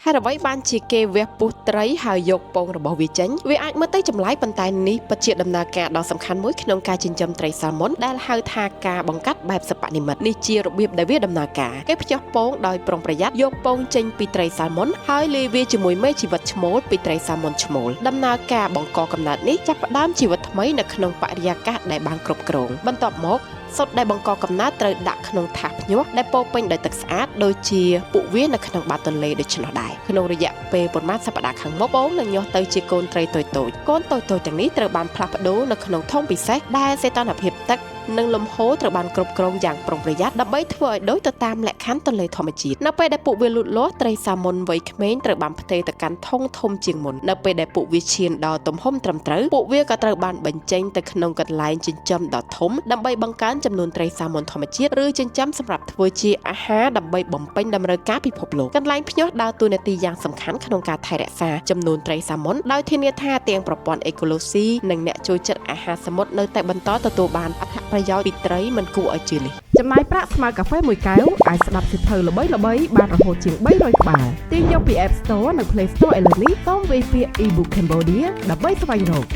ហើយអ្វីបានជាគេវះពុះត្រីហើយយកពងរបស់វាចេញវាអាចមើលទៅចម្លែកប៉ុន្តែនេះពិតជាដំណើរការដ៏សំខាន់មួយក្នុងការចិញ្ចឹមត្រីសាល់មុនដែលហៅថាការបង្កាត់បែបសិប្បនិម្មិតនេះជារបៀបដែលវាដំណើរការគេភ្ជាប់ពងដោយប្រុងប្រយ័ត្នយកពងចេញពីត្រីសាល់មុនហើយលាយវាជាមួយមេជីវិតឈ្មោលពីត្រីសាល់មុនឈ្មោលដំណើរការបង្កកំណើតនេះចាប់ផ្ដើមជីវិតថ្មីនៅក្នុងបរិយាកាសដែលបានគ្រប់គ្រងបន្ទាប់មកសុទ្ធដែលបង្កកំណើតត្រូវដាក់ក្នុងថាសភ្ញាស់ដែលពោពេញដោយទឹកស្អាតដូចជាពួកវានៅក្នុងបាតទន្លេដូច្នោះដែរក្នុងរយៈពេលប្រមាណសប្តាហ៍ខាងមុខពងនឹងញាស់ទៅជាកូនត្រីតូចៗកូនតូចៗទាំងនេះត្រូវបានផ្លាស់ប្ដូរនៅក្នុងធុងពិសេសដែលសីតុណ្ហភាពទឹកនិងលំហូរត្រូវបានគ្រប់គ្រងយ៉ាងប្រុងប្រយ័ត្នដើម្បីធ្វើឲ្យដូចទៅតាមលក្ខខណ្ឌទន្លេធម្មជាតិនៅពេលដែលពួកវាលូតលាស់ត្រីសាម៉ុនវ័យក្មេងត្រូវបានផ្ទេរទៅកាន់ធុងធំជាងមុននៅពេលដែលពួកវាឈានដល់ទំហំត្រឹមត្រូវពួកវាក៏ត្រូវបានបញ្ចេញទៅក្នុងកន្លែងចិញ្ចឹមដ៏ធំដើម្បីបង្កើនចំនួនត្រីសាម៉ុនធម្មជាតិឬចិញ្ចឹមសម្រាប់ធ្វើជាអាហារដើម្បីបំពេញតម្រូវការពិភពលោកកន្លែងភ្ញាស់ដើរតួនាទីយ៉ាងសំខាន់ក្នុងការថែរក្សាចំនួនត្រីសាម៉ុនដោយធានាថាទាំងប្រព័ន្ធអេកូឡូស៊ីនិងអ្នកចូលចិត្តអាហារសមុទ្រនៅតែបន្តទទួលបានអត្ថប្រយោជន៍ពីត្រីមិនគួរឲ្យជឿនេះចំណាយប្រាក់ស្មើកាហ្វេ1 កែវអាចស្ដាប់សៀវភៅល្បីៗបានរហូតជាង300ក្បាលទាញយកពី App Store និង Play Store ឥឡូវនេះសូមវាយពាក្យ eBook Cambodia ដើម្បីស្វែងរក